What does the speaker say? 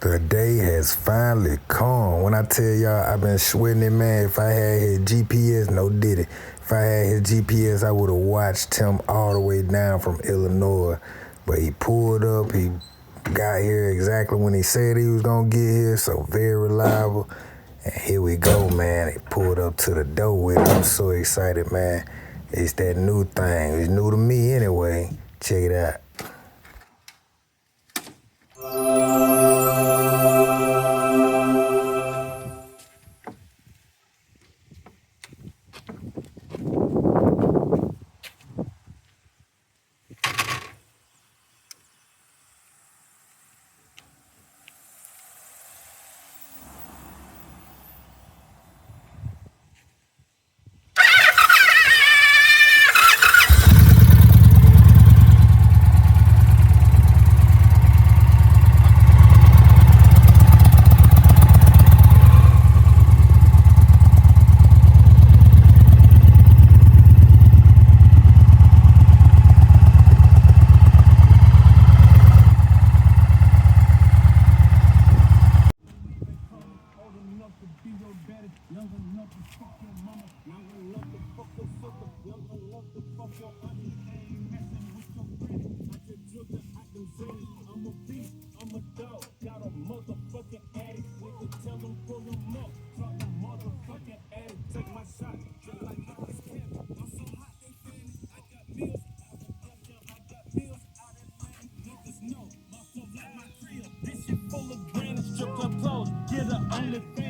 The day has finally come. When I tell y'all I've been sweating it, man, if I had his GPS, no did it. If I had his GPS, I would have watched him all the way down from Illinois. But he pulled up, he got here exactly when he said he was gonna get here, so very reliable. And here we go, man. He pulled up to the door with it. I'm so excited, man. It's that new thing. It's new to me anyway. Check it out. This shit full of grand and strip club clothes. Get the only fan.